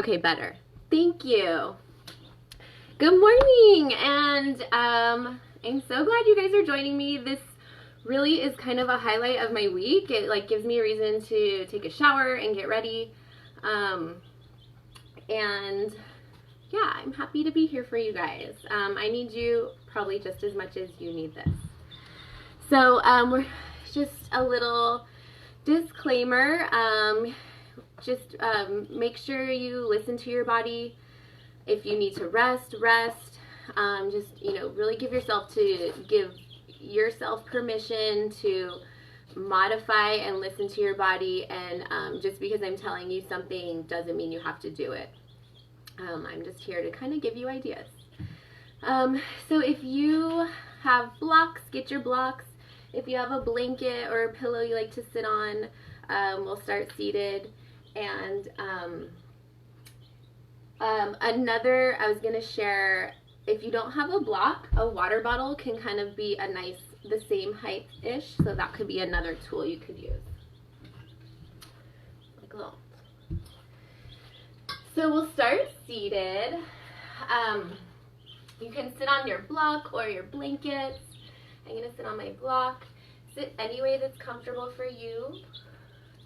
Okay, better. Thank you. Good morning, and I'm so glad you guys are joining me. This really is kind of a highlight of my week. It like gives me a reason to take a shower and get ready. And yeah, I'm happy to be here for you guys. I need you probably just as much as you need this. So we're just a little disclaimer. Make sure you listen to your body. If you need to rest. Just, really give yourself permission to modify and listen to your body. And just because I'm telling you something doesn't mean you have to do it. I'm just here to kind of give you ideas. So if you have blocks, get your blocks. If you have a blanket or a pillow you like to sit on, we'll start seated. And I was going to share, if you don't have a block, a water bottle can kind of be the same height-ish, so that could be another tool you could use. So we'll start seated. You can sit on your block or your blankets. I'm going to sit on my block. Sit any way that's comfortable for you.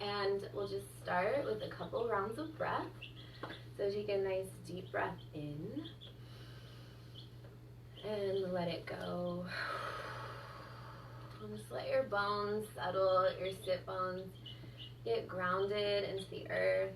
And we'll just start with a couple rounds of breath. So take a nice deep breath in. And let it go. And just let your bones settle, your sit bones get grounded into the earth.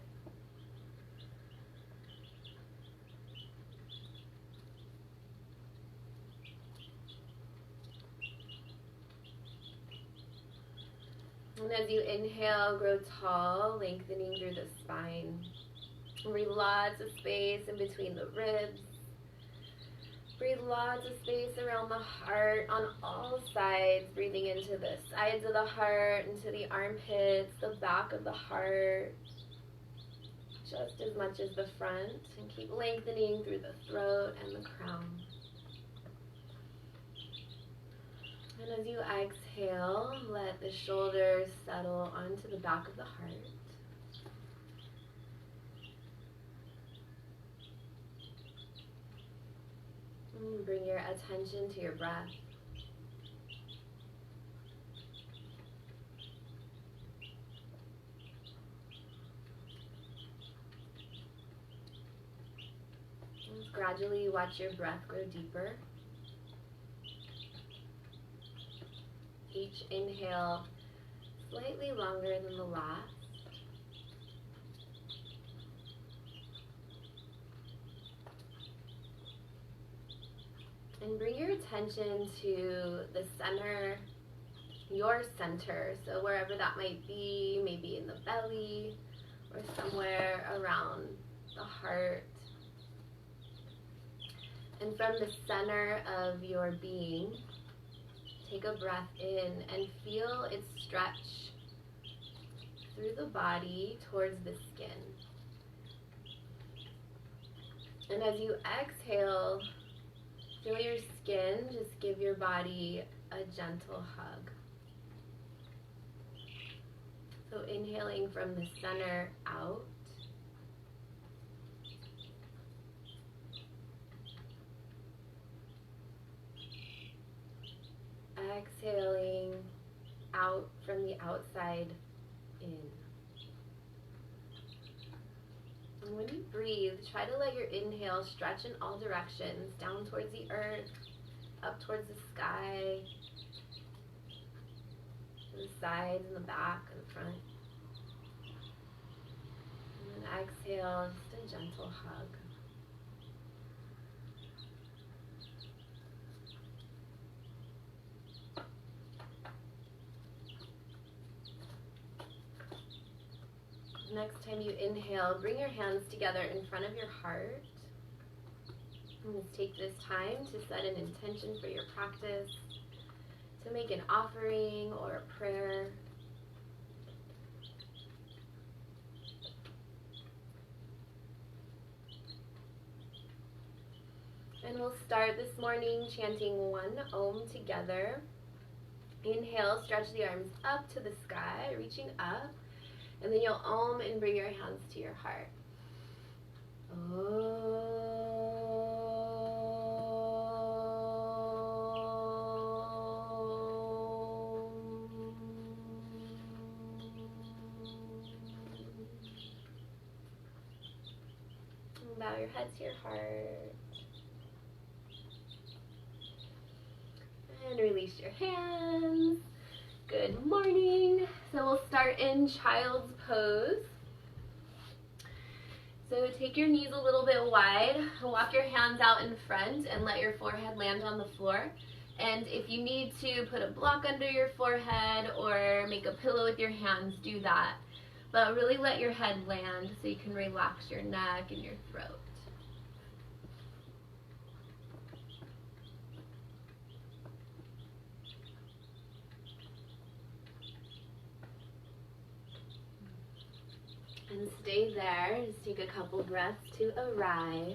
And as you inhale, grow tall, lengthening through the spine. Breathe lots of space in between the ribs. Breathe lots of space around the heart on all sides, breathing into the sides of the heart, into the armpits, the back of the heart, just as much as the front. And keep lengthening through the throat and the crown. And as you exhale, let the shoulders settle onto the back of the heart. And bring your attention to your breath. And gradually watch your breath grow deeper. Each inhale slightly longer than the last. And bring your attention to the center, your center. So wherever that might be, maybe in the belly or somewhere around the heart. And from the center of your being, take a breath in and feel it stretch through the body towards the skin. And as you exhale, feel your skin, just give your body a gentle hug. So inhaling from the center out. Exhaling out from the outside in. And when you breathe, try to let your inhale stretch in all directions, down towards the earth, up towards the sky, to the sides and the back and the front. And then exhale, just a gentle hug. Next time you inhale, bring your hands together in front of your heart. And just take this time to set an intention for your practice, to make an offering or a prayer. And we'll start this morning chanting one Om together. Inhale, stretch the arms up to the sky, reaching up. And then you'll Om and bring your hands to your heart. bow your head to your heart. And release your hands. Good morning. So we'll start in Child's Pose. So take your knees a little bit wide, walk your hands out in front and let your forehead land on the floor. And if you need to put a block under your forehead or make a pillow with your hands, do that. But really let your head land so you can relax your neck and your throat. And stay there. Just take a couple breaths to arrive.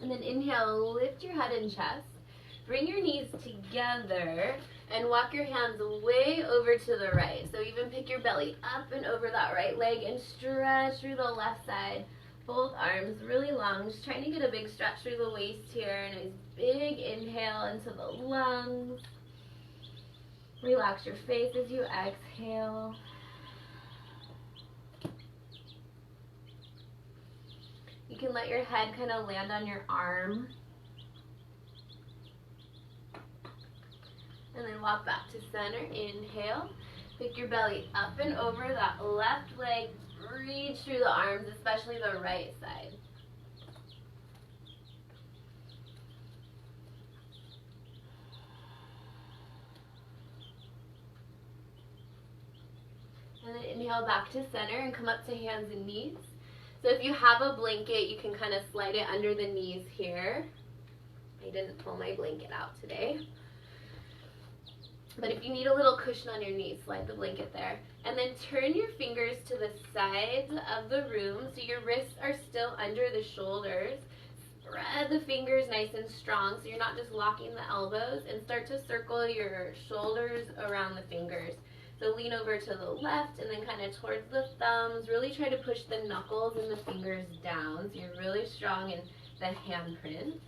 And then inhale, lift your head and chest. Bring your knees together and walk your hands way over to the right. So even pick your belly up and over that right leg and stretch through the left side. Both arms really long. Just trying to get a big stretch through the waist here. Nice big inhale into the lungs. Relax your face as you exhale. You can let your head kind of land on your arm. And then walk back to center. Inhale. Pick your belly up and over that left leg. Reach through the arms, especially the right side. And then inhale back to center and come up to hands and knees. So if you have a blanket, you can kind of slide it under the knees here. I didn't pull my blanket out today. But if you need a little cushion on your knees, slide the blanket there. And then turn your fingers to the sides of the room so your wrists are still under the shoulders. Spread the fingers nice and strong so you're not just locking the elbows, and start to circle your shoulders around the fingers. So lean over to the left and then kind of towards the thumbs. Really try to push the knuckles and the fingers down so you're really strong in the handprint.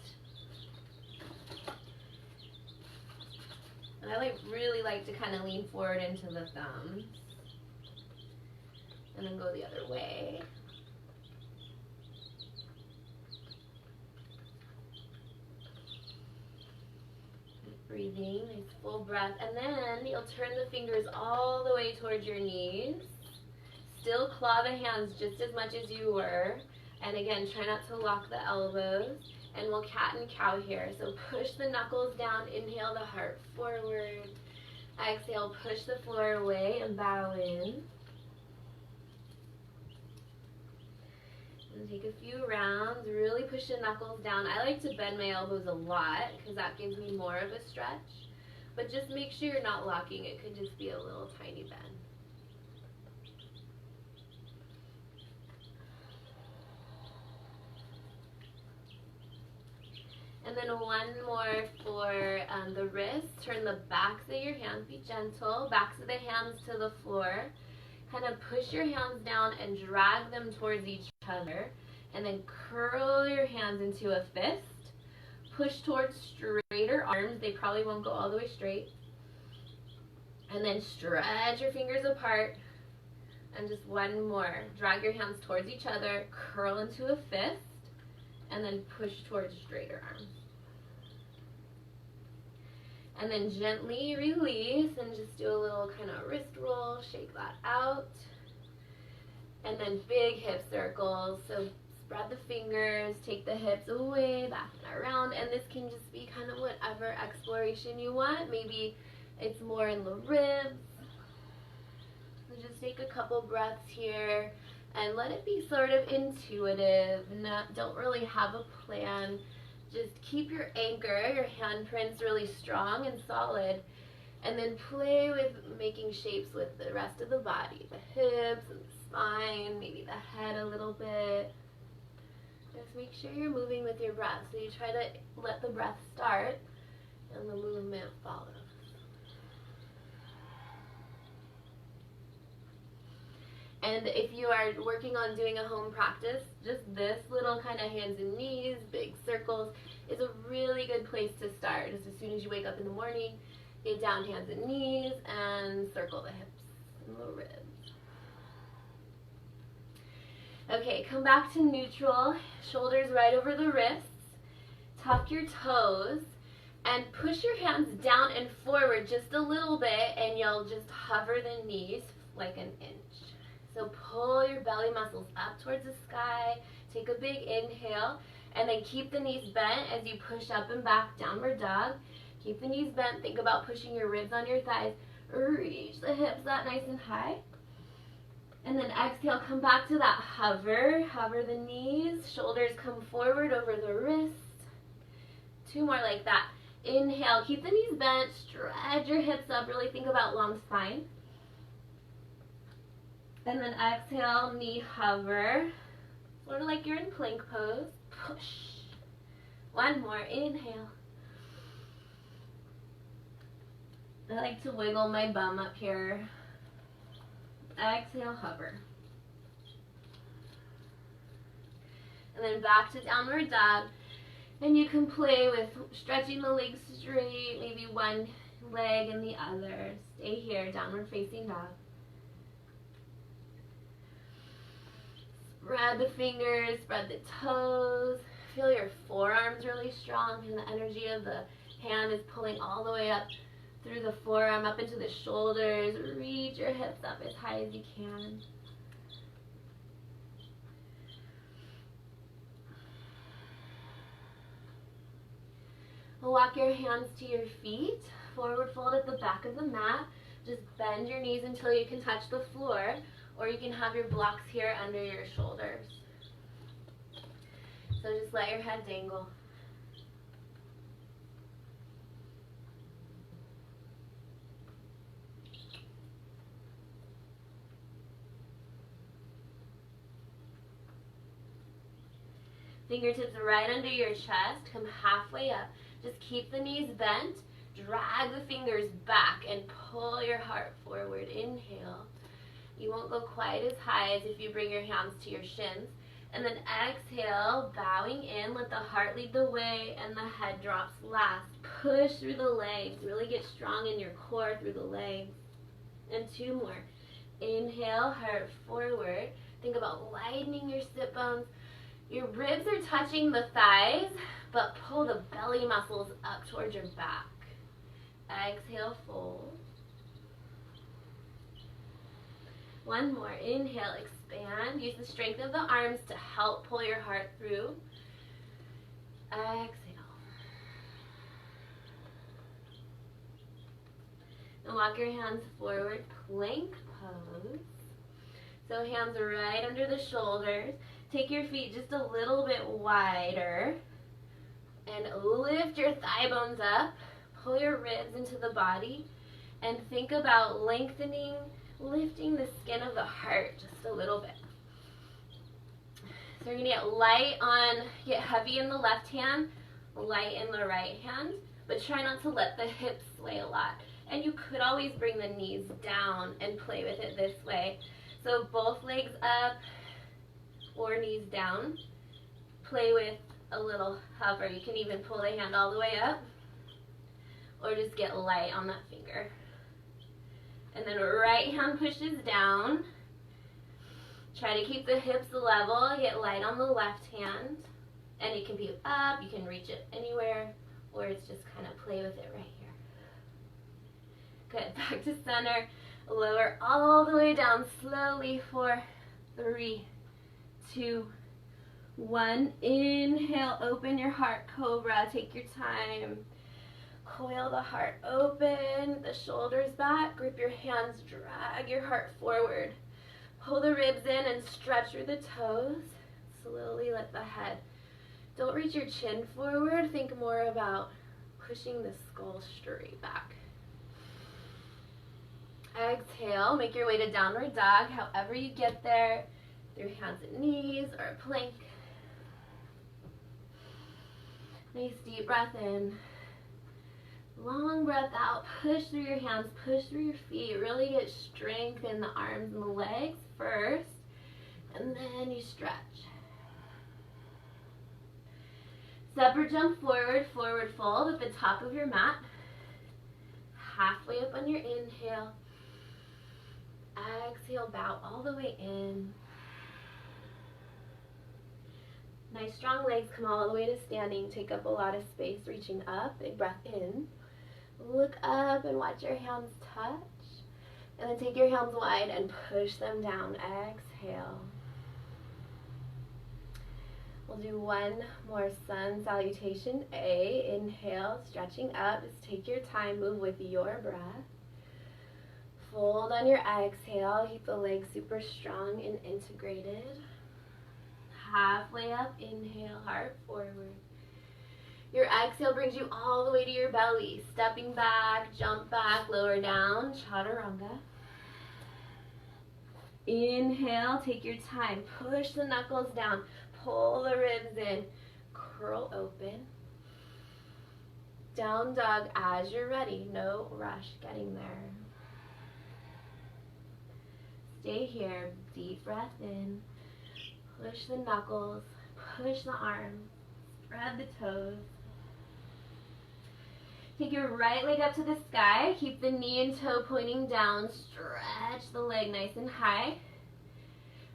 And I really like to kind of lean forward into the thumbs. And then go the other way. Keep breathing, nice full breath. And then you'll turn the fingers all the way towards your knees. Still claw the hands just as much as you were. And again, try not to lock the elbows. And we'll cat and cow here. So push the knuckles down, inhale the heart forward. Exhale, push the floor away and bow in. And take a few rounds, really push the knuckles down. I like to bend my elbows a lot because that gives me more of a stretch. But just make sure you're not locking. It could just be a little tiny bend. And then one more for the wrists. Turn the backs of your hands, be gentle. Backs of the hands to the floor. Kind of push your hands down and drag them towards each other. And then curl your hands into a fist. Push towards straighter arms. They probably won't go all the way straight. And then stretch your fingers apart. And just one more. Drag your hands towards each other. Curl into a fist. And then push towards straighter arms. And then gently release and just do a little kind of wrist roll, shake that out. And then big hip circles. So spread the fingers, take the hips away, back and around. And this can just be kind of whatever exploration you want. Maybe it's more in the ribs. So just take a couple breaths here. And let it be sort of intuitive. Don't really have a plan. Just keep your anchor, your handprints really strong and solid. And then play with making shapes with the rest of the body. The hips and the spine, maybe the head a little bit. Just make sure you're moving with your breath. So you try to let the breath start and the movement follows. And if you are working on doing a home practice, just this little kind of hands and knees, big circles, is a really good place to start. Just as soon as you wake up in the morning, get down, hands and knees, and circle the hips and the ribs. Okay, come back to neutral, shoulders right over the wrists, tuck your toes, and push your hands down and forward just a little bit, and you'll just hover the knees like an inch. So pull your belly muscles up towards the sky, take a big inhale, and then keep the knees bent as you push up and back, downward dog. Keep the knees bent, think about pushing your ribs on your thighs, reach the hips up nice and high. And then exhale, come back to that hover the knees, shoulders come forward over the wrists. 2 more like that. Inhale, keep the knees bent, stretch your hips up, really think about long spine. And then exhale, knee hover, sort of like you're in plank pose. Push. 1 more, inhale. I like to wiggle my bum up here. Exhale, hover. And then back to downward dog. And you can play with stretching the legs straight, maybe one leg and the other. Stay here, downward facing dog. Spread the fingers, spread the toes. Feel your forearms really strong, and the energy of the hand is pulling all the way up through the forearm, up into the shoulders. Reach your hips up as high as you can. Walk your hands to your feet, forward fold at the back of the mat. Just bend your knees until you can touch the floor, or you can have your blocks here under your shoulders. So just let your head dangle. Fingertips right under your chest, come halfway up. Just keep the knees bent, drag the fingers back, and pull your heart forward. Inhale. You won't go quite as high as if you bring your hands to your shins. And then exhale, bowing in, let the heart lead the way, and the head drops last. Push through the legs, really get strong in your core through the legs. And 2 more. Inhale, heart forward. Think about lightening your sit bones. Your ribs are touching the thighs, but pull the belly muscles up towards your back. Exhale, fold. 1 more. Inhale, expand. Use the strength of the arms to help pull your heart through. Exhale. And walk your hands forward, plank pose. So hands are right under the shoulders. Take your feet just a little bit wider and lift your thigh bones up. Pull your ribs into the body and think about lengthening, lifting the skin of the heart just a little bit. So you're gonna get heavy in the left hand, light in the right hand, but try not to let the hips sway a lot. And you could always bring the knees down and play with it this way. So both legs up or knees down. Play with a little hover. You can even pull the hand all the way up or just get light on that finger. And then right hand pushes down. Try to keep the hips level. Get light on the left hand. And it can be up. You can reach it anywhere. Or it's just kind of play with it right here. Good. Back to center. Lower all the way down slowly. 4, 3, 2, 1. Inhale. Open your heart. Cobra. Take your time. Coil the heart open, the shoulders back, grip your hands, drag your heart forward. Pull the ribs in and stretch through the toes. Slowly let the head. Don't reach your chin forward. Think more about pushing the skull straight back. Exhale, make your way to downward dog, however you get there, through hands and knees or a plank. Nice deep breath in. Long breath out, push through your hands, push through your feet, really get strength in the arms and the legs. first, and then you stretch. Step or jump forward, forward fold at the top of your mat. Halfway up on your inhale. Exhale, bow all the way in. Nice strong legs, come all the way to standing. Take up a lot of space, reaching up. Big breath in. Look up and watch your hands touch. And then take your hands wide and push them down. Exhale. We'll do one more sun salutation. A, inhale, stretching up. Just take your time, move with your breath. Fold on your exhale. Keep the legs super strong and integrated. Halfway up, inhale, heart forward. Your exhale brings you all the way to your belly. Stepping back, jump back, lower down, chaturanga. Inhale, take your time. Push the knuckles down. Pull the ribs in. Curl open. Down dog as you're ready. No rush getting there. Stay here. Deep breath in. Push the knuckles. Push the arms. Spread the toes. Take your right leg up to the sky. Keep the knee and toe pointing down. Stretch the leg nice and high.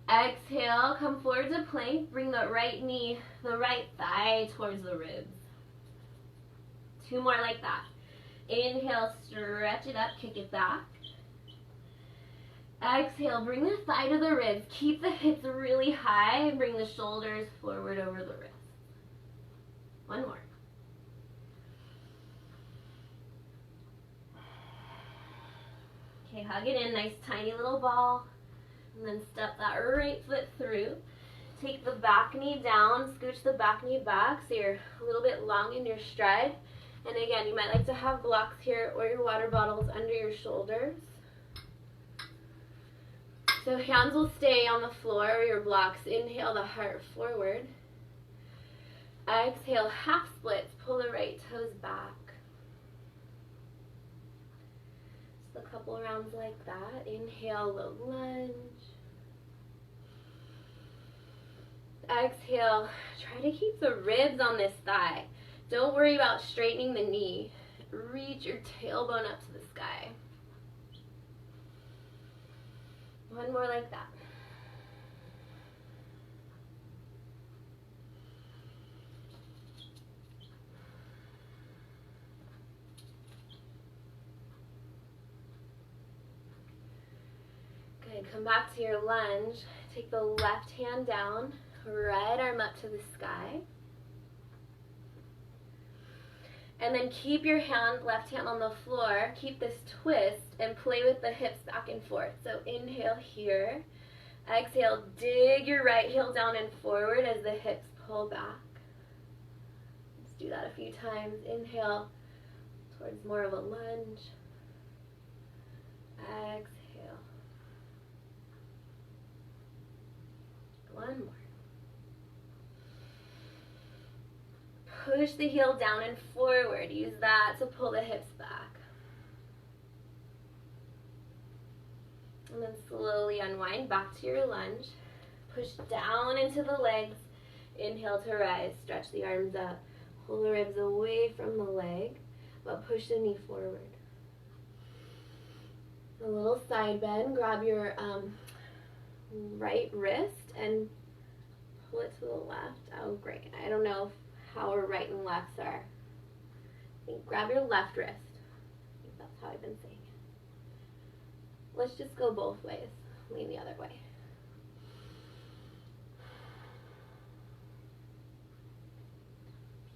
Exhale, come forward to plank. Bring the right knee, the right thigh towards the ribs. Two more like that. Inhale, stretch it up, kick it back. Exhale, bring the thigh to the ribs. Keep the hips really high and bring the shoulders forward over the wrists. One more. Okay, hug it in, nice tiny little ball. And then step that right foot through. Take the back knee down, scooch the back knee back so you're a little bit long in your stride. And again, you might like to have blocks here or your water bottles under your shoulders. So hands will stay on the floor or your blocks. Inhale the heart forward. Exhale, half splits. Pull the right toes back. Just a couple rounds like that. Inhale, low lunge. Exhale, try to keep the ribs on this thigh. Don't worry about straightening the knee. Reach your tailbone up to the sky. One more like that. Good, come back to your lunge. Take the left hand down, right arm up to the sky. And then keep your left hand on the floor. Keep this twist and play with the hips back and forth. So inhale here. Exhale, dig your right heel down and forward as the hips pull back. Let's do that a few times. Inhale towards more of a lunge. Exhale. One more. Push the heel down and forward. Use that to pull the hips back. And then slowly unwind back to your lunge. Push down into the legs. Inhale to rise. Stretch the arms up. Pull the ribs away from the leg, but push the knee forward. A little side bend. Grab your right wrist and pull it to the left. Oh, great. I don't know how our right and lefts are. I think grab your left wrist. I think that's how I've been saying it. Let's just go both ways. Lean the other way.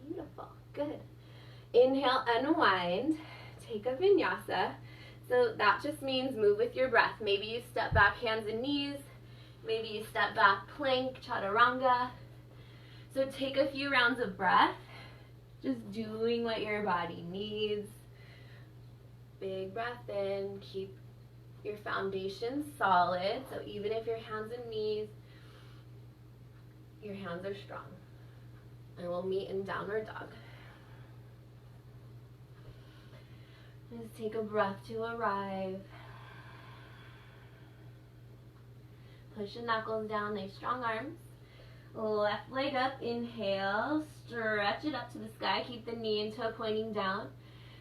Beautiful. Good. Inhale, unwind. Take a vinyasa. So that just means move with your breath. Maybe you step back, hands and knees. Maybe you step back, plank, chaturanga. So take a few rounds of breath, just doing what your body needs. Big breath in, keep your foundation solid. So even if your hands and knees, your hands are strong. And we'll meet in downward dog. Just take a breath to arrive. Push the knuckles down, nice strong arms. Left leg up, inhale, stretch it up to the sky, keep the knee into a pointing down.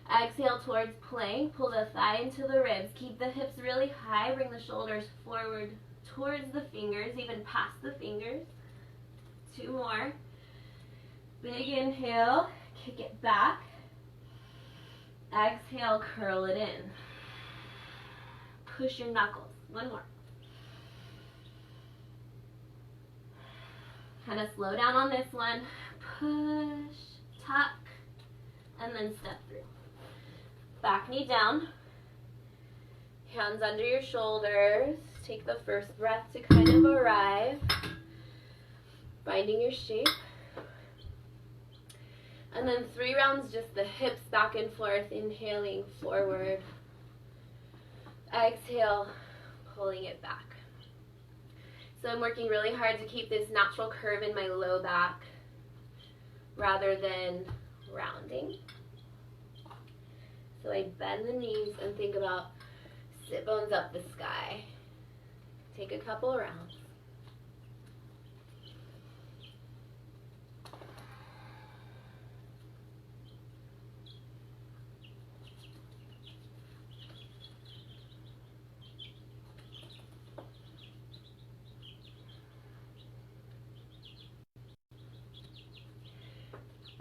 Exhale towards plank, pull the thigh into the ribs, keep the hips really high, bring the shoulders forward towards the fingers, even past the fingers. 2 more. Big inhale, kick it back. Exhale, curl it in. Push your knuckles. 1 more. Kind of slow down on this one. Push, tuck, and then step through. Back knee down. Hands under your shoulders. Take the first breath to kind of arrive. Finding your shape. And then 3 rounds, just the hips back and forth, inhaling forward. Exhale, pulling it back. So I'm working really hard to keep this natural curve in my low back rather than rounding. So I bend the knees and think about sit bones up the sky. Take a couple rounds.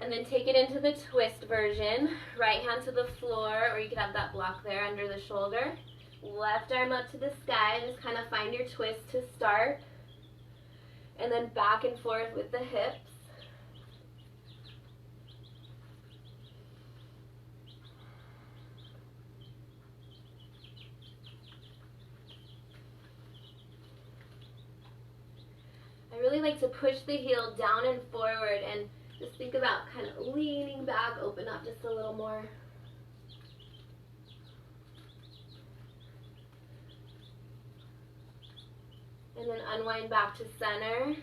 And then take it into the twist version. Right hand to the floor, or you could have that block there under the shoulder. Left arm up to the sky. Just kind of find your twist to start. And then back and forth with the hips. I really like to push the heel down and forward, and just think about kind of leaning back, open up just a little more. And then unwind back to center.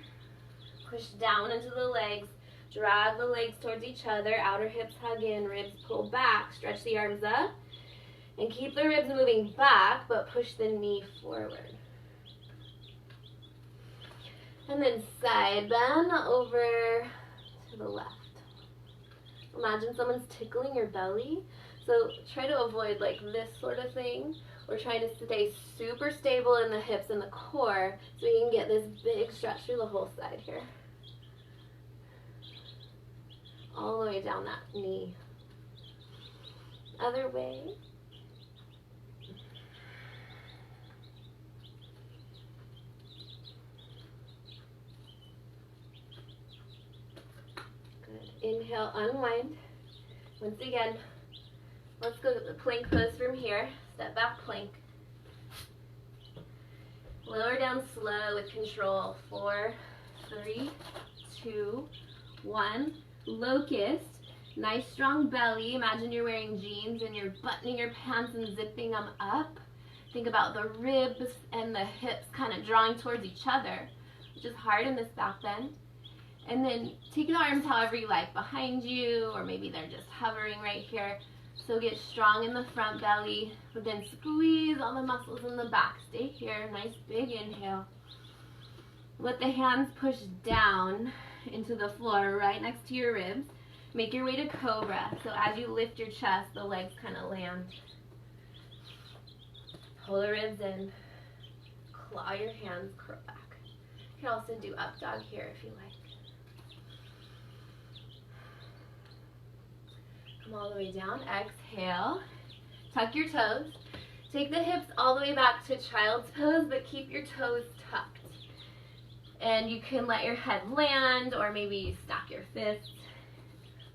Push down into the legs. Drag the legs towards each other. Outer hips hug in, ribs pull back. Stretch the arms up. And keep the ribs moving back, but push the knee forward. And then side bend over to the left. Imagine someone's tickling your belly. So try to avoid like this sort of thing. We're trying to stay super stable in the hips and the core so we can get this big stretch through the whole side here. All the way down that knee. Other way. Inhale, unwind. Once again, let's go to the plank pose from here. Step back plank. Lower down slow with control. 4, 3, 2, 1. Locust. Nice strong belly. Imagine you're wearing jeans and you're buttoning your pants and zipping them up. Think about the ribs and the hips kind of drawing towards each other, which is hard in this back bend. And then take the arms however you like, behind you, or maybe they're just hovering right here. So get strong in the front belly, but then squeeze all the muscles in the back. Stay here, nice big inhale. Let the hands push down into the floor right next to your ribs. Make your way to Cobra. So as you lift your chest, the legs kind of land. Pull the ribs in. Claw your hands, curl back. You can also do up dog here if you like. Come all the way down. Exhale. Tuck your toes. Take the hips all the way back to child's pose, but keep your toes tucked. And you can let your head land, or maybe you stack your fists.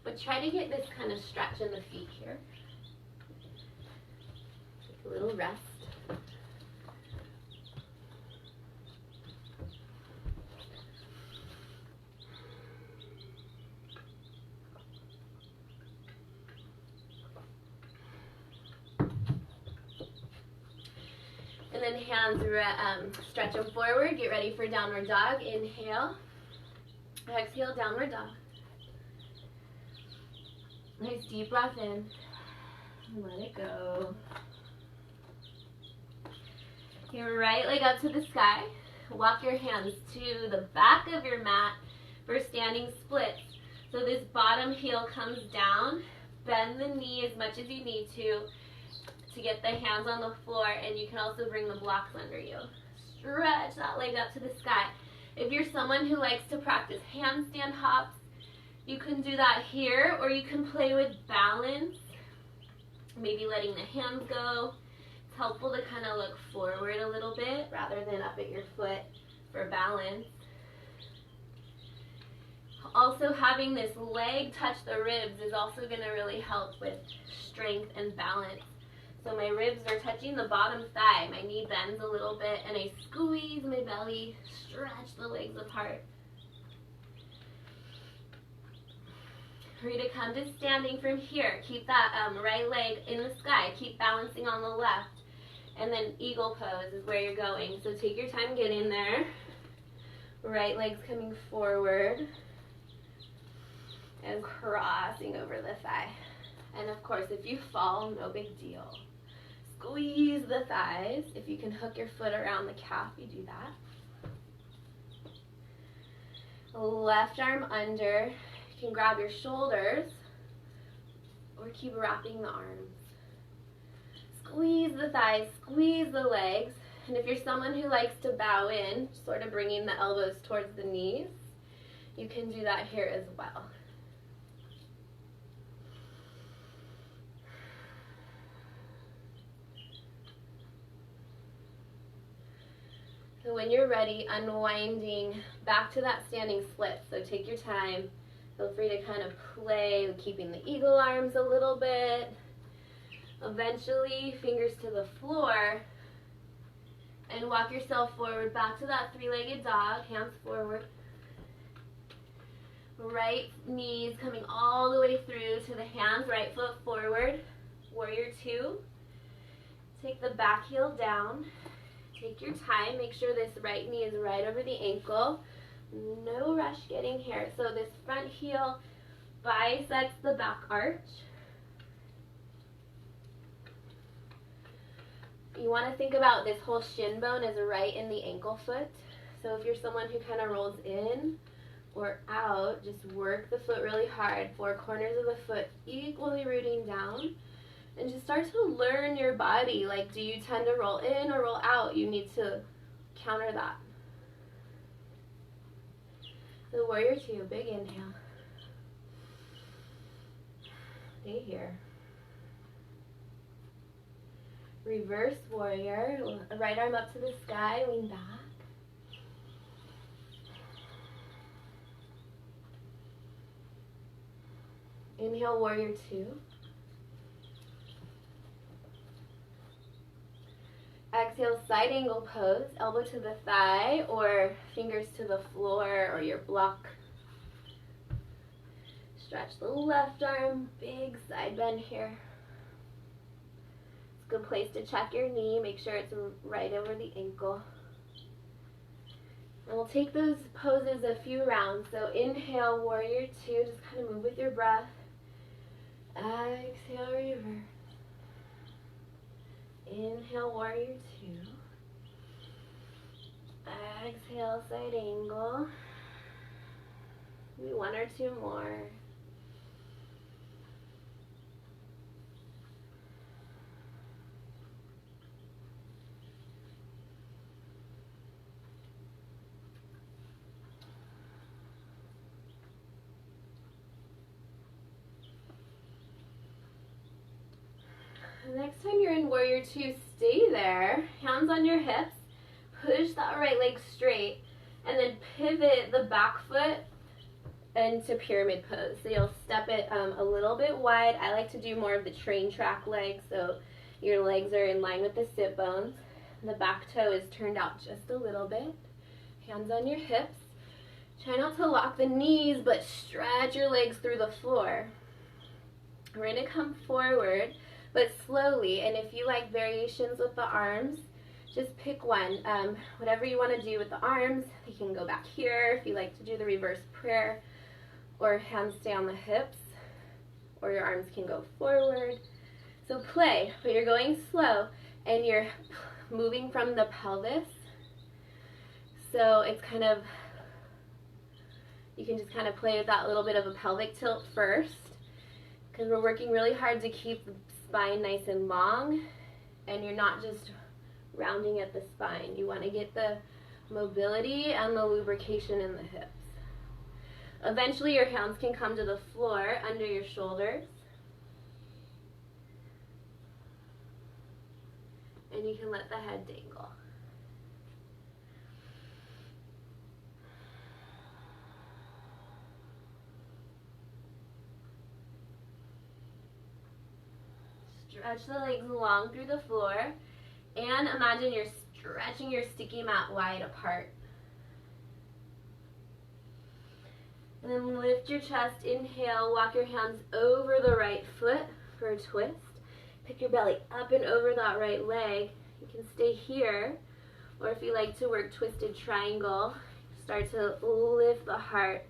But try to get this kind of stretch in the feet here. Take a little rest. And then hands, stretch them forward. Get ready for downward dog. Inhale. Exhale, downward dog. Nice deep breath in. Let it go. Your right leg up to the sky. Walk your hands to the back of your mat for standing splits. So this bottom heel comes down. Bend the knee as much as you need to get the hands on the floor, and you can also bring the blocks under you. Stretch that leg up to the sky. If you're someone who likes to practice handstand hops, you can do that here, or you can play with balance, maybe letting the hands go. It's helpful to kind of look forward a little bit rather than up at your foot for balance. Also, having this leg touch the ribs is also going to really help with strength and balance. So my ribs are touching the bottom thigh, my knee bends a little bit, and I squeeze my belly, stretch the legs apart. Ready to come to standing from here. Keep that right leg in the sky, keep balancing on the left. And then eagle pose is where you're going. So take your time getting there. Right leg's coming forward and crossing over the thigh. And of course, if you fall, no big deal. Squeeze the thighs. If you can hook your foot around the calf, you do that. Left arm under. You can grab your shoulders or keep wrapping the arms. Squeeze the thighs, squeeze the legs. And if you're someone who likes to bow in, sort of bringing the elbows towards the knees, you can do that here as well. So when you're ready, unwinding back to that standing split. So take your time. Feel free to kind of play with keeping the eagle arms a little bit. Eventually, fingers to the floor. And walk yourself forward back to that three-legged dog, hands forward. Right knees coming all the way through to the hands, right foot forward. Warrior two. Take the back heel down. Take your time, make sure this right knee is right over the ankle. No rush getting here. So this front heel bisects the back arch. You want to think about this whole shin bone as right in the ankle foot. So if you're someone who kind of rolls in or out, just work the foot really hard. Four corners of the foot equally rooting down. And just start to learn your body. Like, do you tend to roll in or roll out? You need to counter that. So warrior two, big inhale. Stay here. Reverse warrior, right arm up to the sky, lean back. Inhale, warrior two. Exhale, side angle pose, elbow to the thigh or fingers to the floor or your block. Stretch the left arm, big side bend here. It's a good place to check your knee, make sure it's right over the ankle. And we'll take those poses a few rounds. So inhale, warrior two, just kind of move with your breath. Exhale, reverse. Inhale, warrior two. Exhale, side angle. Maybe one or two more. Next time you're in warrior two, stay there, hands on your hips, push that right leg straight, and then pivot the back foot into pyramid pose. So you'll step it a little bit wide. I like to do more of the train track leg, so your legs are in line with the sit bones. The back toe is turned out just a little bit. Hands on your hips. Try not to lock the knees, but stretch your legs through the floor. We're going to come forward, but slowly, and if you like variations with the arms, just pick one. Whatever you want to do with the arms, you can go back here if you like to do the reverse prayer, or hands stay on the hips, or your arms can go forward. So play, but you're going slow, and you're moving from the pelvis, So it's kind of, you can just kind of play with that little bit of a pelvic tilt first, because we're working really hard to keep the spine nice and long, and you're not just rounding at the spine. You want to get the mobility and the lubrication in the hips. Eventually your hands can come to the floor under your shoulders, and you can let the head dangle. Stretch the legs long through the floor, and imagine you're stretching your sticky mat wide apart. And then lift your chest, inhale, walk your hands over the right foot for a twist. Pick your belly up and over that right leg. You can stay here, or if you like to work twisted triangle, start to lift the heart,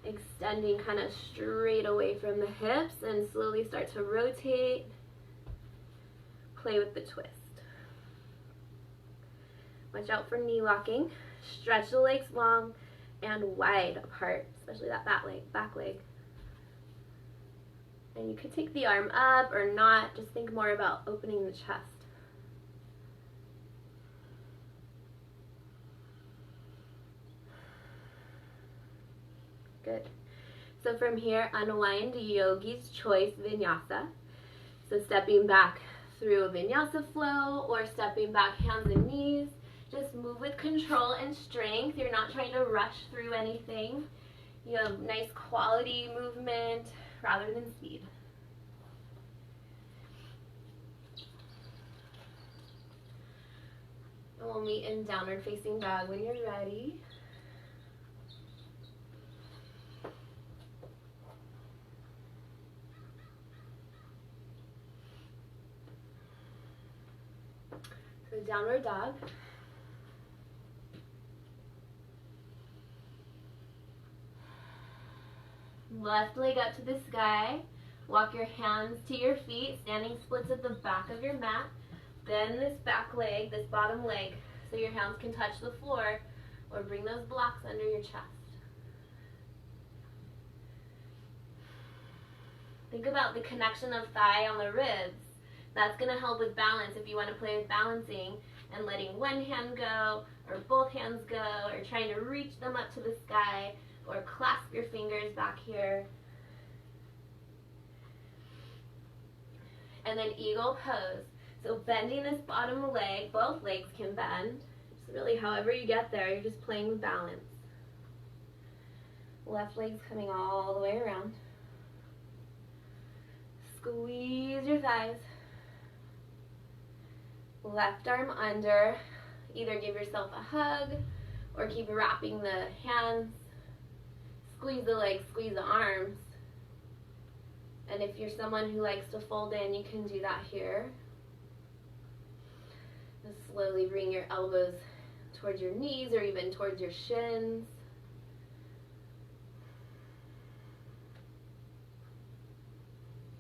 extending kind of straight away from the hips, and slowly start to rotate. Play with the twist. Watch out for knee locking. Stretch the legs long and wide apart, especially that back leg. And you could take the arm up or not, just think more about opening the chest. Good. So from here, unwind Yogi's Choice Vinyasa. So stepping back through a Vinyasa flow, or stepping back hands and knees. Just move with control and strength. You're not trying to rush through anything. You have nice quality movement rather than speed. And we'll meet in downward facing dog when you're ready. So downward dog. Left leg up to the sky. Walk your hands to your feet, standing splits at the back of your mat. Bend this back leg, this bottom leg, so your hands can touch the floor, or bring those blocks under your chest. Think about the connection of thigh on the ribs. That's going to help with balance if you want to play with balancing and letting one hand go, or both hands go, or trying to reach them up to the sky, or clasp your fingers back here. And then eagle pose. So bending this bottom leg, both legs can bend. It's really however you get there, you're just playing with balance. Left leg's coming all the way around. Squeeze your thighs. Left arm under. Either give yourself a hug or keep wrapping the hands. Squeeze the legs, squeeze the arms. And if you're someone who likes to fold in, you can do that here. Just slowly bring your elbows towards your knees or even towards your shins.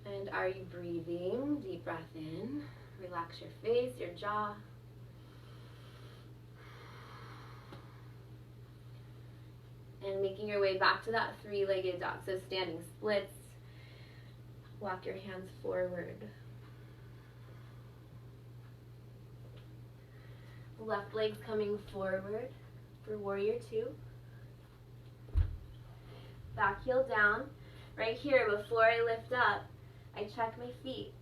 And are you breathing? Deep breath in. Relax your face, your jaw. And making your way back to that three-legged dog. So standing splits. Walk your hands forward. Left leg's coming forward for warrior two. Back heel down. Right here, before I lift up, I check my feet.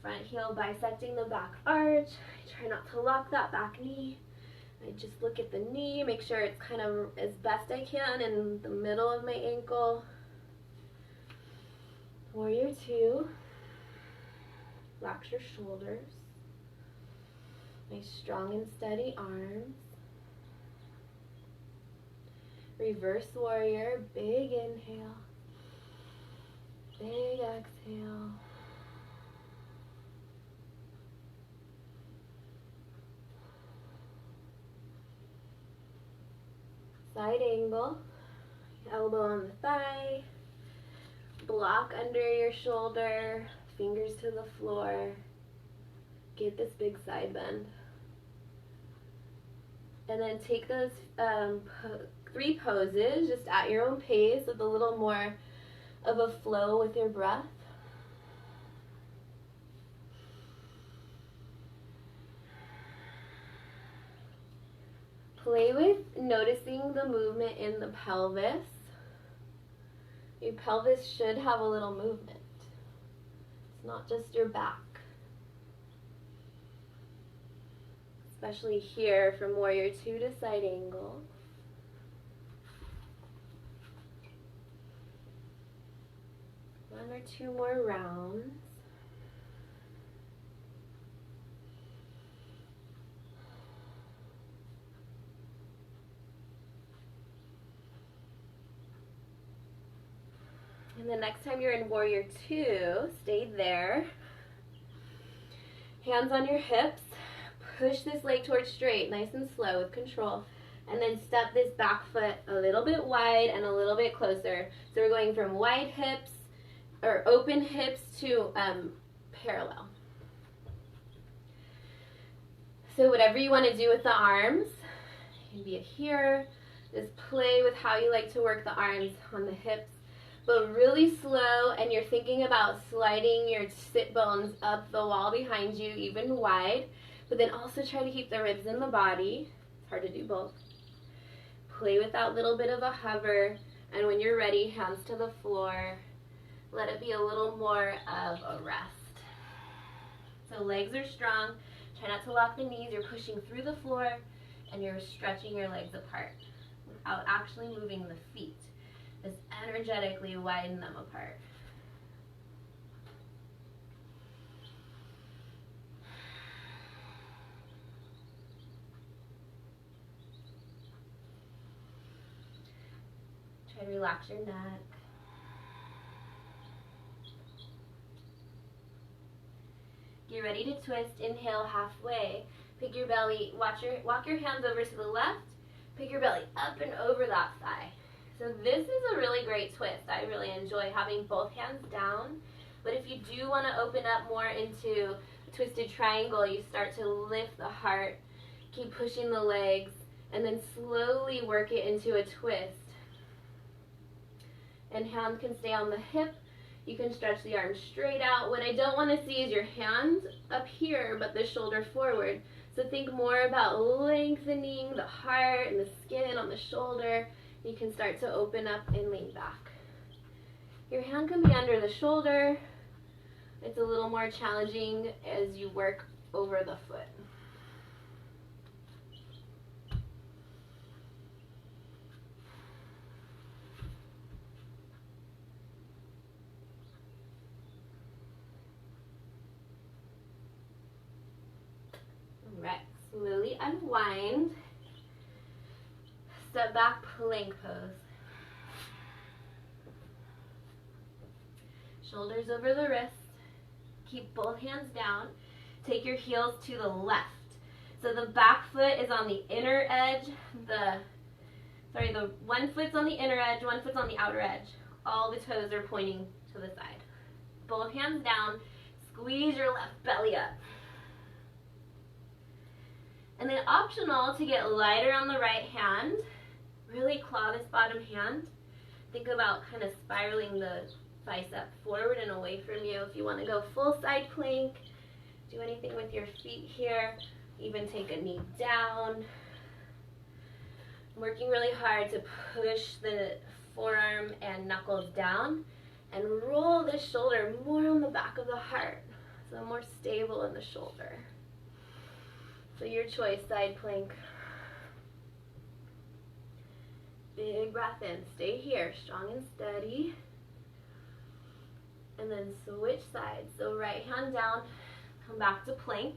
Front heel bisecting the back arch. I try not to lock that back knee. I just look at the knee, make sure it's kind of as best I can in the middle of my ankle. Warrior two. Relax your shoulders. Nice strong and steady arms. Reverse warrior, big inhale. Big exhale. Side angle, elbow on the thigh, block under your shoulder, fingers to the floor. Get this big side bend. And then take those 3 poses just at your own pace with a little more of a flow with your breath. Play with noticing the movement in the pelvis. Your pelvis should have a little movement. It's not just your back. Especially here from warrior 2 to side angle. One or 2 more rounds. And the next time you're in warrior 2, stay there. Hands on your hips. Push this leg towards straight, nice and slow with control. And then step this back foot a little bit wide and a little bit closer. So we're going from wide hips, or open hips, to parallel. So whatever you want to do with the arms, you can be here. Just play with how you like to work the arms on the hips. But really slow, and you're thinking about sliding your sit bones up the wall behind you, even wide. But then also try to keep the ribs in the body. It's hard to do both. Play with that little bit of a hover. And when you're ready, hands to the floor. Let it be a little more of a rest. So legs are strong. Try not to lock the knees. You're pushing through the floor, and you're stretching your legs apart without actually moving the feet. Just energetically widen them apart. Try to relax your neck. Get ready to twist. Inhale halfway. Pick your belly. Walk your hands over to the left. Pick your belly up and over that thigh. So this is a really great twist. I really enjoy having both hands down. But if you do want to open up more into a twisted triangle, you start to lift the heart, keep pushing the legs, and then slowly work it into a twist. And hand can stay on the hip. You can stretch the arms straight out. What I don't want to see is your hands up here, but the shoulder forward. So think more about lengthening the heart and the skin on the shoulder. You can start to open up and lean back. Your hand can be under the shoulder. It's a little more challenging as you work over the foot. All right, slowly unwind. Step back, plank pose. Shoulders over the wrists. Keep both hands down. Take your heels to the left. So the back foot is on the inner edge. The one foot's on the inner edge, one foot's on the outer edge. All the toes are pointing to the side. Both hands down. Squeeze your left belly up. And then optional to get lighter on the right hand. Really claw this bottom hand. Think about kind of spiraling the bicep forward and away from you. If you want to go full side plank, do anything with your feet here. Even take a knee down. Working really hard to push the forearm and knuckles down and roll the shoulder more on the back of the heart, so more stable in the shoulder. So your choice, side plank. Big breath in. Stay here, strong and steady. And then switch sides. So right hand down, come back to plank.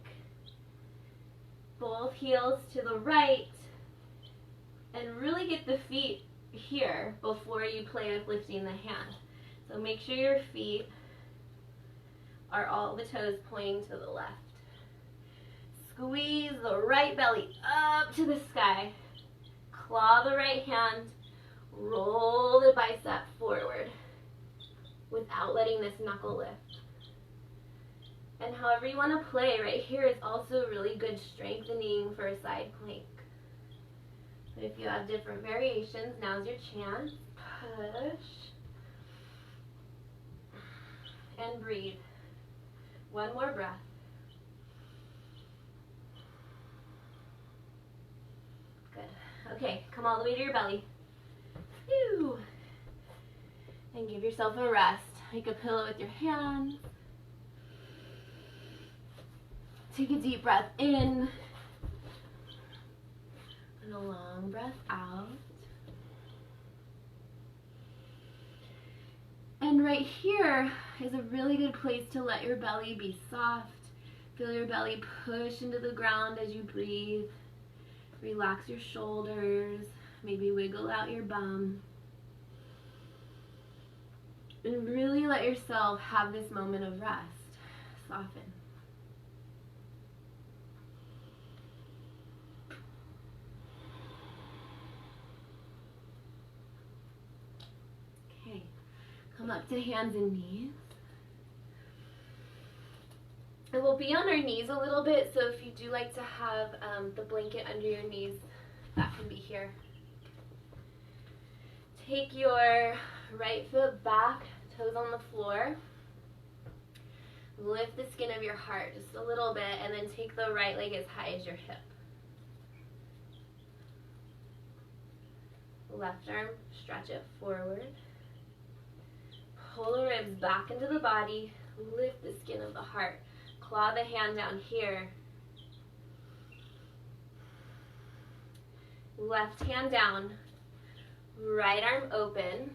Both heels to the right. And really get the feet here before you play with lifting the hand. So make sure your feet are all the toes pointing to the left. Squeeze the right belly up to the sky. Claw the right hand. Roll the bicep forward without letting this knuckle lift. And however you want to play, right here is also really good strengthening for a side plank. If you have different variations, now's your chance. Push. And breathe. One more breath. Good. Okay, come all the way to your belly. Whew. And give yourself a rest. Make a pillow with your hands. Take a deep breath in. And a long breath out. And right here is a really good place to let your belly be soft. Feel your belly push into the ground as you breathe. Relax your shoulders. Maybe wiggle out your bum. And really let yourself have this moment of rest. Soften. Okay, come up to hands and knees. And we'll be on our knees a little bit, so if you do like to have the blanket under your knees, that can be here. Take your right foot back, toes on the floor. Lift the skin of your heart just a little bit, and then take the right leg as high as your hip. Left arm, stretch it forward. Pull the ribs back into the body. Lift the skin of the heart. Claw the hand down here. Left hand down. Right arm open.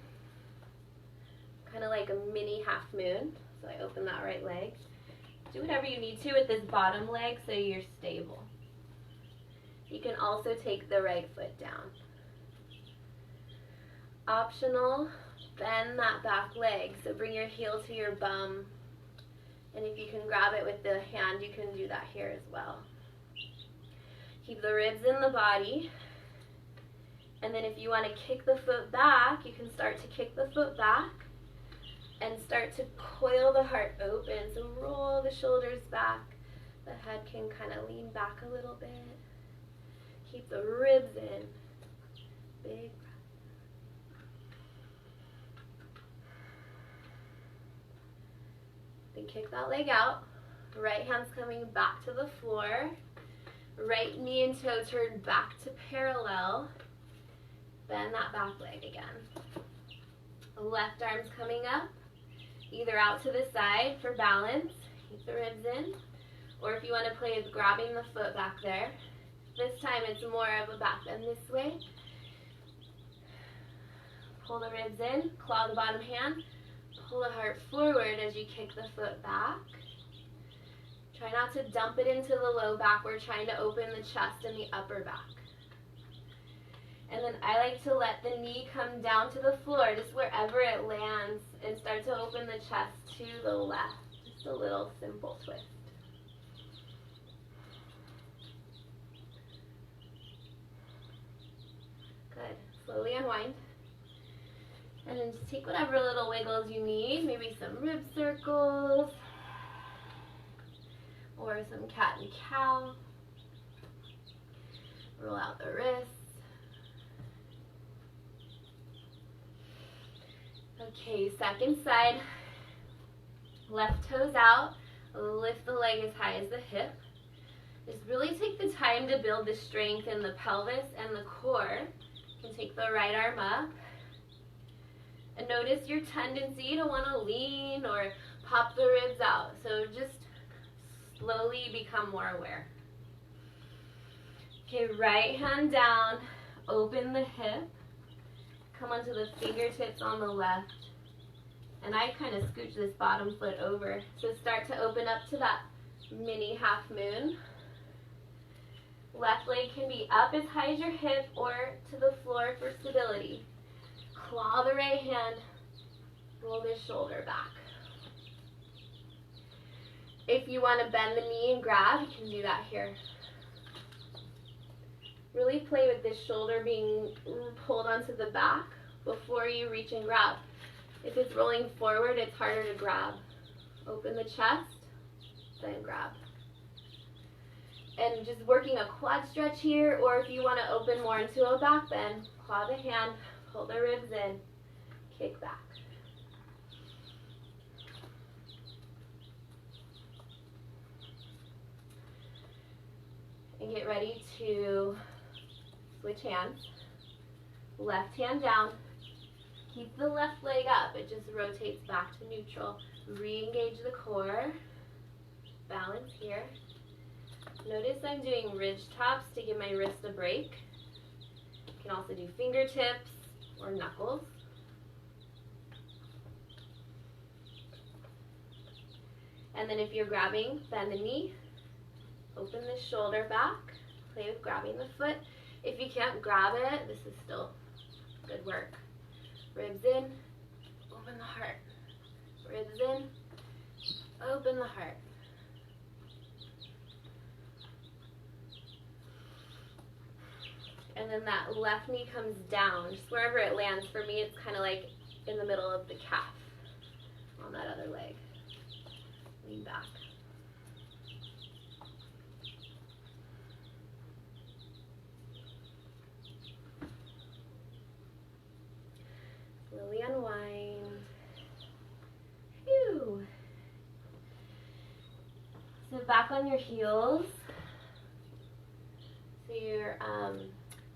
Kind of like a mini half moon. So I open that right leg. Do whatever you need to with this bottom leg so you're stable. You can also take the right foot down. Optional, bend that back leg. So bring your heel to your bum. And if you can grab it with the hand, you can do that here as well. Keep the ribs in the body. And then if you want to kick the foot back, you can start to kick the foot back and start to coil the heart open. So roll the shoulders back. The head can kind of lean back a little bit. Keep the ribs in. Big breath. Then kick that leg out. Right hand's coming back to the floor. Right knee and toe turned back to parallel. Bend that back leg again. Left arm's coming up, either out to the side for balance. Keep the ribs in. Or if you want to play with grabbing the foot back there. This time it's more of a back bend this way. Pull the ribs in, claw the bottom hand. Pull the heart forward as you kick the foot back. Try not to dump it into the low back. We're trying to open the chest and the upper back. And then I like to let the knee come down to the floor, just wherever it lands, and start to open the chest to the left. Just a little simple twist. Good. Slowly unwind. And then just take whatever little wiggles you need, maybe some rib circles, or some cat and cow. Roll out the wrists. Okay, second side. Left toes out. Lift the leg as high as the hip. Just really take the time to build the strength in the pelvis and the core. You can take the right arm up. And notice your tendency to want to lean or pop the ribs out. So just slowly become more aware. Okay, right hand down, open the hip. Come onto the fingertips on the left. And I kind of scooch this bottom foot over. So start to open up to that mini half moon. Left leg can be up as high as your hip or to the floor for stability. Claw the right hand, roll the shoulder back. If you want to bend the knee and grab, you can do that here. Really play with this shoulder being pulled onto the back before you reach and grab. If it's rolling forward, it's harder to grab. Open the chest, then grab. And just working a quad stretch here, or if you want to open more into a back bend, claw the hand, pull the ribs in, kick back. And get ready to switch hands. Left hand down. Keep the left leg up. It just rotates back to neutral. Re-engage the core. Balance here. Notice I'm doing ridge taps to give my wrist a break. You can also do fingertips or knuckles. And then if you're grabbing, bend the knee. Open the shoulder back. Play with grabbing the foot. If you can't grab it, this is still good work. Ribs in, open the heart. Ribs in, open the heart. And then that left knee comes down, just wherever it lands. For me, it's kind of like in the middle of the calf on that other leg. Lean back. Slowly unwind. Phew. So back on your heels. So you're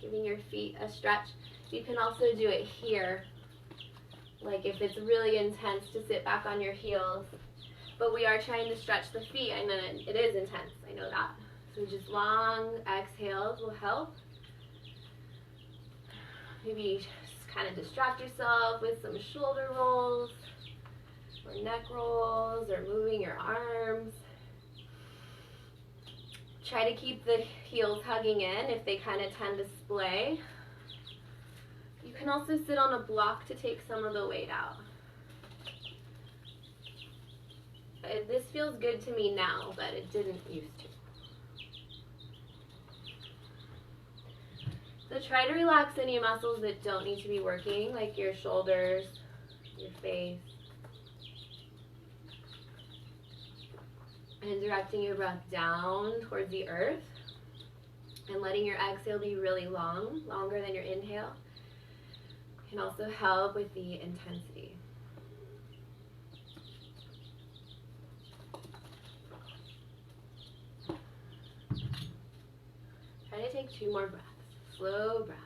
giving your feet a stretch. You can also do it here. Like if it's really intense, to sit back on your heels. But we are trying to stretch the feet. I know it is intense. I know that. So just long exhales will help. Maybe just kind of distract yourself with some shoulder rolls or neck rolls or moving your arms. Try to keep the heels hugging in if they kind of tend to splay. You can also sit on a block to take some of the weight out. This feels good to me now, but it didn't used to. So try to relax any muscles that don't need to be working, like your shoulders, your face. And directing your breath down towards the earth. And letting your exhale be really long, longer than your inhale. Can also help with the intensity. Try to take 2 more breaths. Slow breath.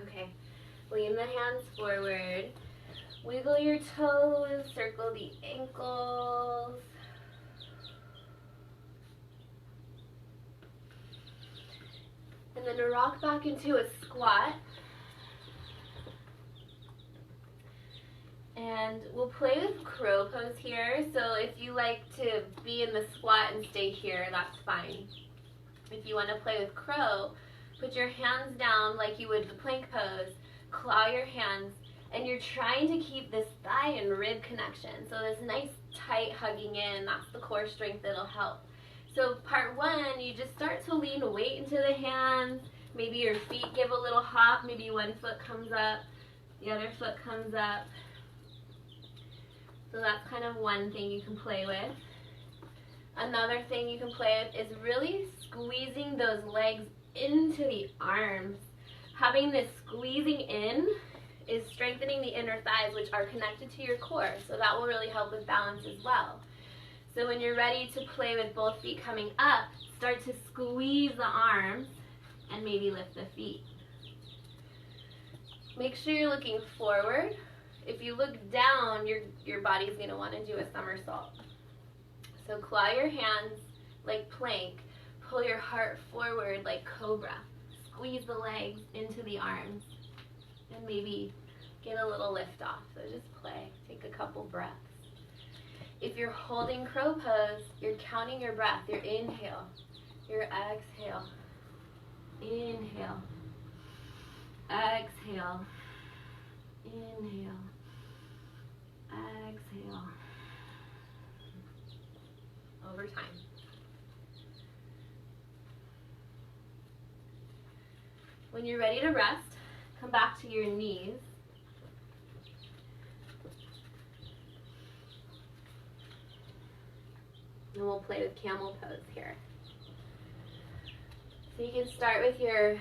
Okay, lean the hands forward. Wiggle your toes, circle the ankles. And then to rock back into a squat. And we'll play with crow pose here. So if you like to be in the squat and stay here, that's fine. If you want to play with crow, put your hands down like you would the plank pose, claw your hands, and you're trying to keep this thigh and rib connection. So this nice tight hugging in, that's the core strength that'll help. So part 1, you just start to lean weight into the hands. Maybe your feet give a little hop. Maybe one foot comes up, the other foot comes up. So that's kind of one thing you can play with. Another thing you can play with is really squeezing those legs into the arms. Having this squeezing in is strengthening the inner thighs, which are connected to your core. So that will really help with balance as well. So when you're ready to play with both feet coming up, start to squeeze the arms and maybe lift the feet. Make sure you're looking forward. If you look down, your body's going to want to do a somersault. So claw your hands like plank. Pull your heart forward like Cobra. Squeeze the legs into the arms. And maybe get a little lift off. So just play. Take a couple breaths. If you're holding crow pose, you're counting your breath. Your inhale, your exhale. Inhale. Exhale. Inhale. Exhale. over time. When you're ready to rest, come back to your knees. And we'll play with Camel Pose here. So you can start with your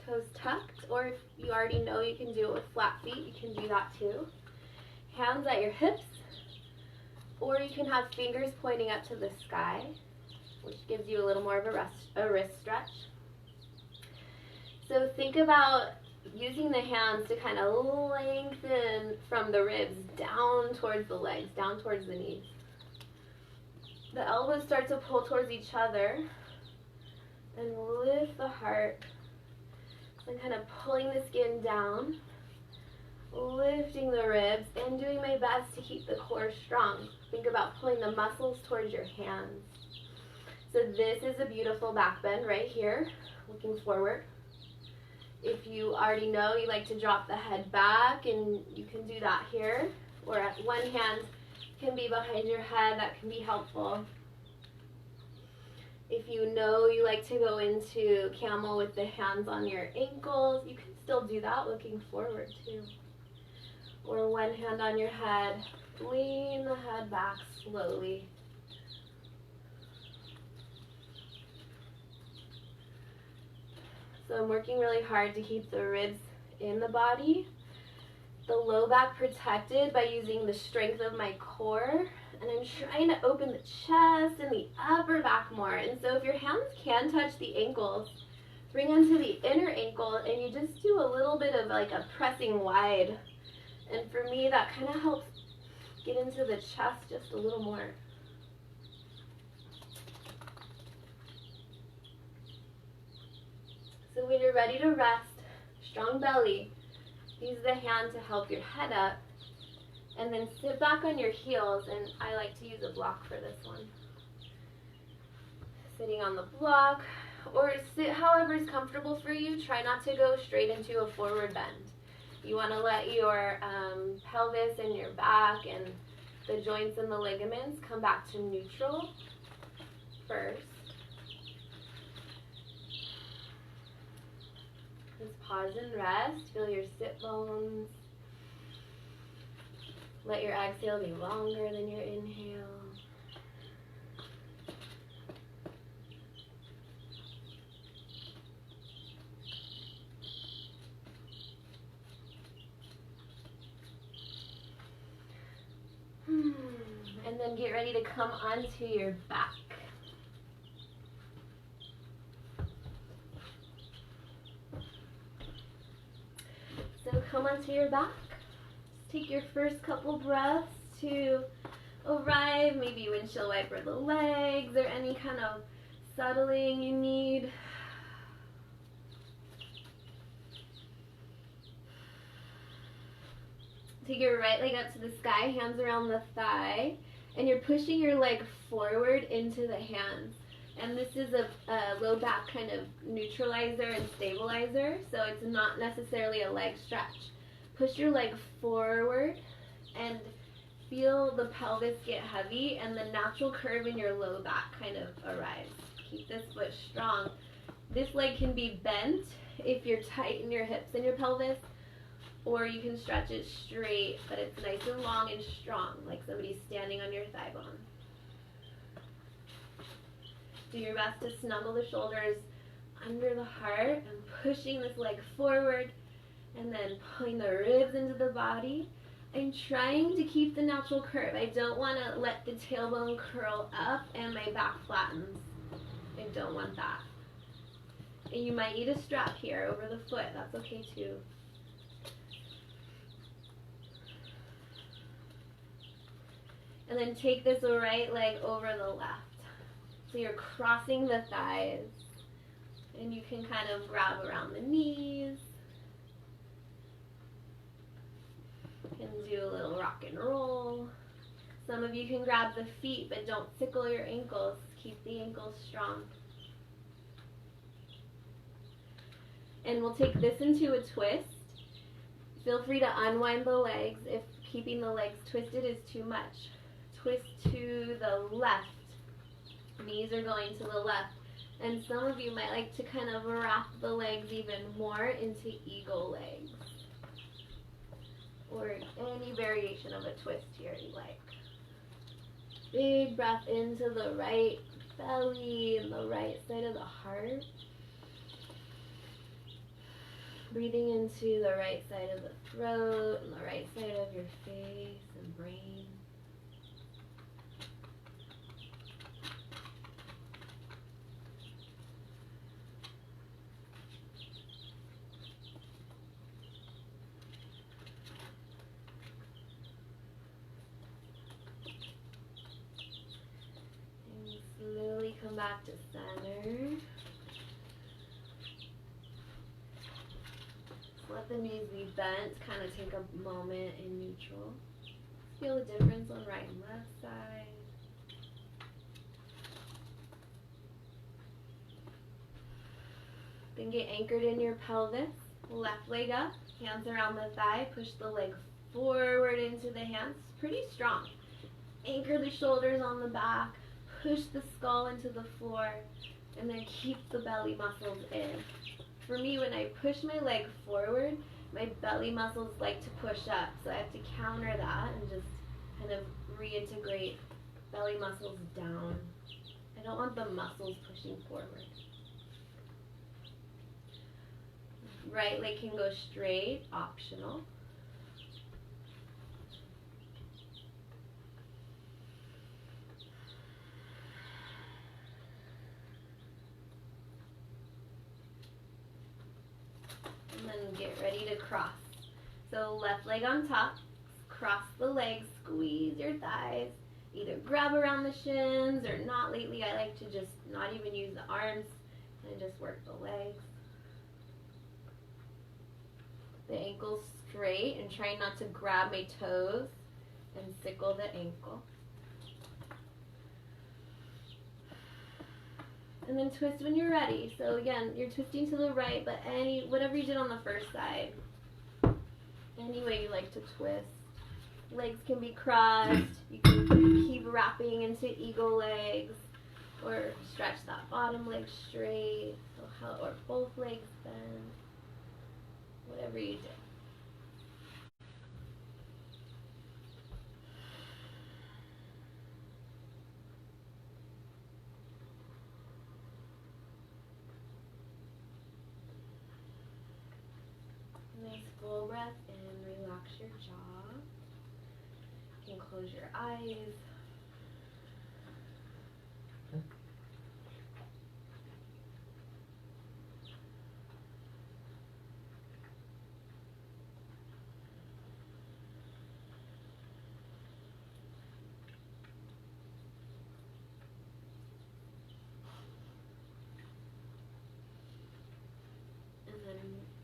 toes tucked, or if you already know you can do it with flat feet, you can do that too. Hands at your hips, or you can have fingers pointing up to the sky, which gives you a little more of a wrist stretch. So think about using the hands to kind of lengthen from the ribs down towards the legs, down towards the knees. The elbows start to pull towards each other, and lift the heart. And kind of pulling the skin down, lifting the ribs, and doing my best to keep the core strong. Think about pulling the muscles towards your hands. So this is a beautiful back bend right here, looking forward. If you already know you like to drop the head back, and you can do that here, or at one hand can be behind your head, that can be helpful. If you know you like to go into camel with the hands on your ankles, you can still do that looking forward too. Or one hand on your head, lean the head back slowly. So I'm working really hard to keep the ribs in the body, the low back protected by using the strength of my core, and I'm trying to open the chest and the upper back more. And so if your hands can touch the ankles, bring them to the inner ankle, and you just do a little bit of like a pressing wide. And for me, that kind of helps get into the chest just a little more. So when you're ready to rest, strong belly, use the hand to help your head up, and then sit back on your heels, and I like to use a block for this one. Sitting on the block, or sit however is comfortable for you. Try not to go straight into a forward bend. You want to let your pelvis and your back and the joints and the ligaments come back to neutral first. Just pause and rest. Feel your sit bones. Let your exhale be longer than your inhale. And then get ready to come onto your back. So come onto your back. Just take your first couple breaths to arrive. Maybe windshield wiper the legs or any kind of settling you need. Take your right leg up to the sky, hands around the thigh, and you're pushing your leg forward into the hands. And this is a low back kind of neutralizer and stabilizer, so it's not necessarily a leg stretch. Push your leg forward and feel the pelvis get heavy and the natural curve in your low back kind of arrives. Keep this foot strong. This leg can be bent if you're tight in your hips and your pelvis, or you can stretch it straight, but it's nice and long and strong, like somebody's standing on your thigh bone. Do your best to snuggle the shoulders under the heart and pushing this leg forward, and then pulling the ribs into the body. I'm trying to keep the natural curve. I don't want to let the tailbone curl up and my back flattens. I don't want that. And you might need a strap here over the foot. That's okay too. And then take this right leg over the left. So you're crossing the thighs. And you can kind of grab around the knees. And do a little rock and roll. Some of you can grab the feet, but don't tickle your ankles. Keep the ankles strong. And we'll take this into a twist. Feel free to unwind the legs if keeping the legs twisted is too much. twist to the left. Knees are going to the left. And some of you might like to kind of wrap the legs even more into eagle legs. Or any variation of a twist here you like. Big breath into the right belly and the right side of the heart. Breathing into the right side of the throat and the right side of your face and brain. And slowly come back to center. Let the knees be bent, kind of take a moment in neutral. Feel the difference on right and left side. Then get anchored in your pelvis. Left leg up, hands around the thigh, push the leg forward into the hands, pretty strong. Anchor the shoulders on the back, push the skull into the floor, and then keep the belly muscles in. For me, when I push my leg forward, my belly muscles like to push up, so I have to counter that and just kind of reintegrate belly muscles down. I don't want the muscles pushing forward. Right leg can go straight, optional. And then get ready to cross. So left leg on top, cross the legs, squeeze your thighs. Either grab around the shins or not. Lately I like to just not even use the arms and just work the legs. The ankles straight and try not to grab my toes and sickle the ankle. And then twist when you're ready. So again, you're twisting to the right, but whatever you did on the first side, any way you like to twist. Legs can be crossed. You can keep wrapping into eagle legs, or stretch that bottom leg straight, or both legs bend. Whatever you do. Nice full breath and relax your jaw. You can close your eyes.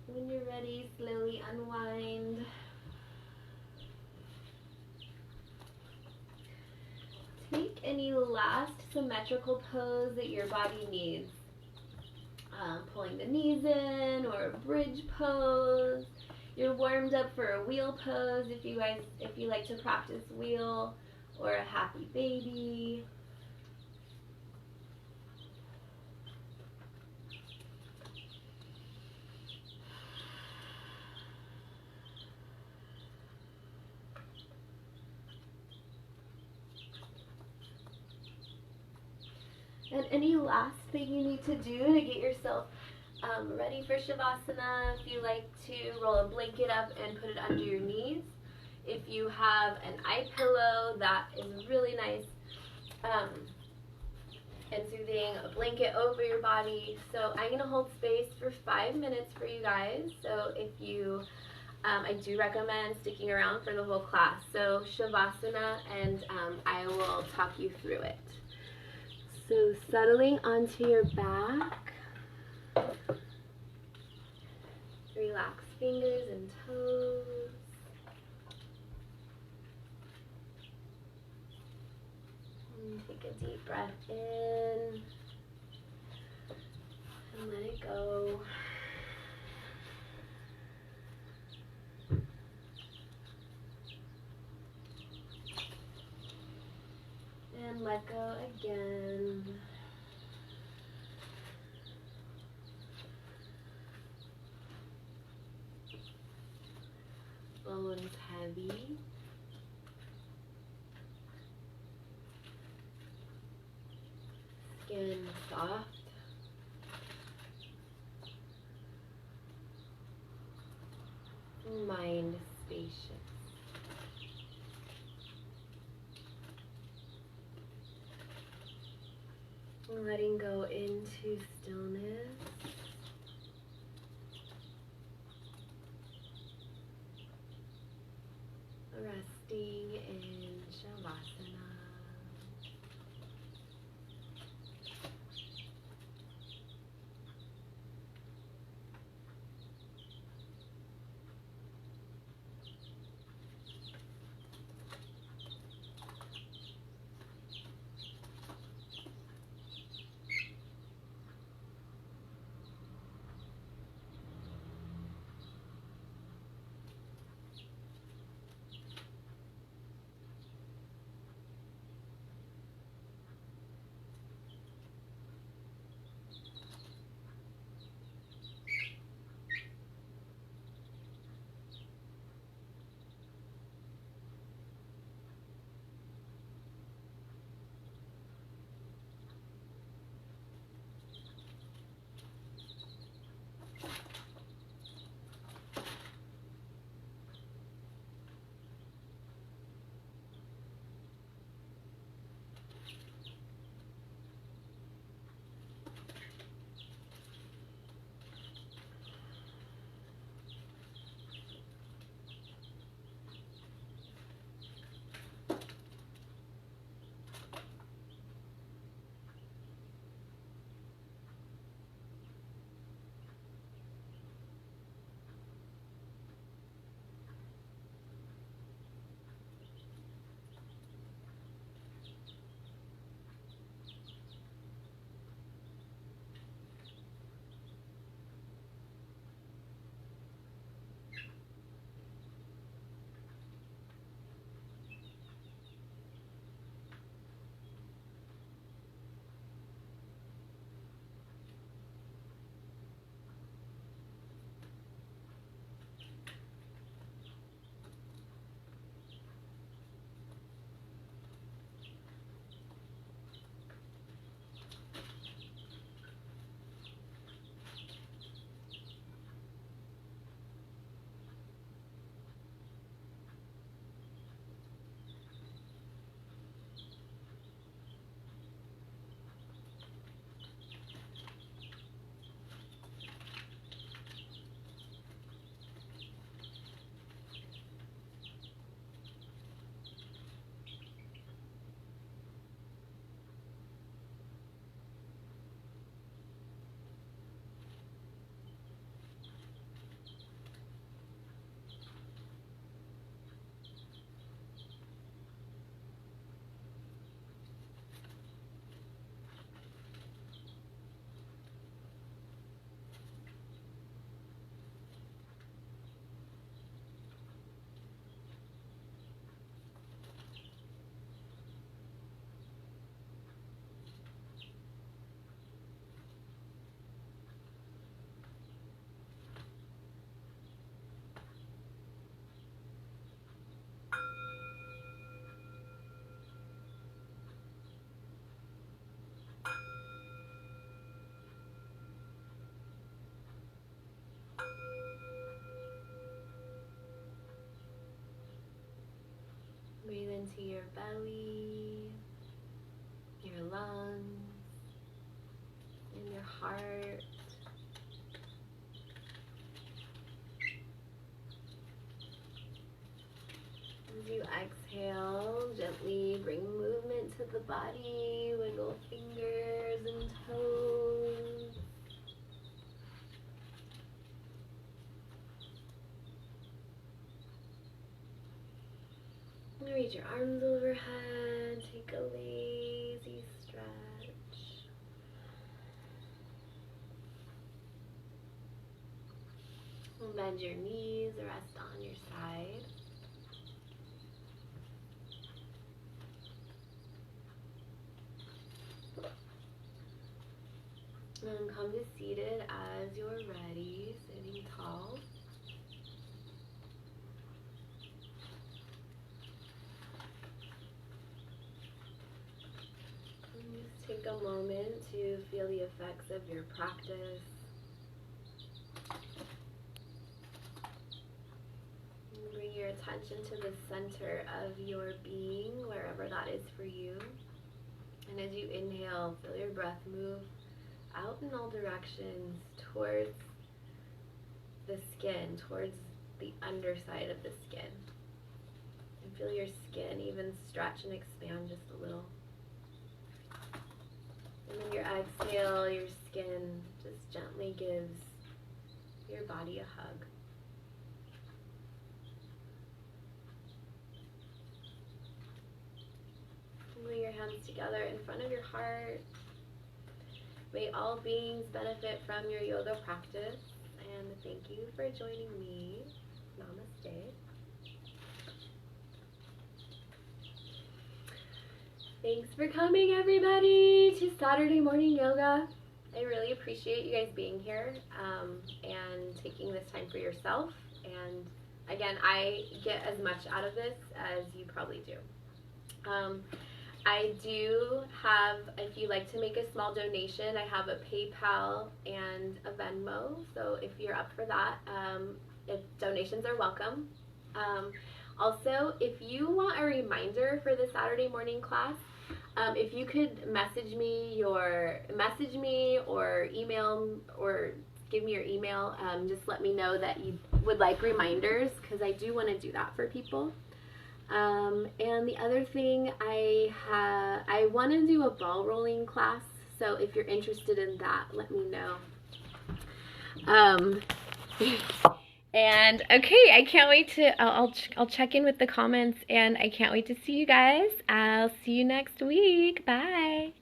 When you're ready, slowly unwind. Take any last symmetrical pose that your body needs. Pulling the knees in, or a bridge pose. You're warmed up for a wheel pose if you like to practice wheel, or a happy baby. And any last thing you need to do to get yourself ready for Shavasana, if you like to roll a blanket up and put it under your knees. If you have an eye pillow, that is really nice and soothing, a blanket over your body. So I'm going to hold space for 5 minutes for you guys. So if you, I do recommend sticking around for the whole class. So Shavasana, and I will talk you through it. So settling onto your back, relax fingers and toes. And take a deep breath in and let it go. Let go again. Bones heavy. Skin soft. Mind spacious. Letting go into stillness. Resting in Shavasana. Breathe into your belly, your lungs, and your heart. As you exhale, gently bring movement to the body, wiggle fingers and toes. Reach your arms overhead, take a lazy stretch. Bend your knees, rest on your side. And come to seated as you're ready, sitting tall. And just take a moment to feel the effects of your practice. And bring your attention to the center of your being, wherever that is for you. And as you inhale, feel your breath move out in all directions towards the skin, towards the underside of the skin. And feel your skin even stretch and expand just a little. And then your exhale, your skin just gently gives your body a hug. Bring your hands together in front of your heart. May all beings benefit from your yoga practice, and thank you for joining me. Namaste. Thanks for coming, everybody, to Saturday morning yoga. I really appreciate you guys being here and taking this time for yourself. And again, I get as much out of this as you probably do. I do have, if you'd like to make a small donation, I have a PayPal and a Venmo. So if you're up for that, if donations are welcome. Also, if you want a reminder for the Saturday morning class, if you could message me or email or give me your email, just let me know that you would like reminders, because I do want to do that for people. And the other thing, I want to do a ball rolling class, so if you're interested in that, let me know. And okay, I can't wait to, I'll check in with the comments, and I can't wait to see you guys. I'll see you next week. Bye.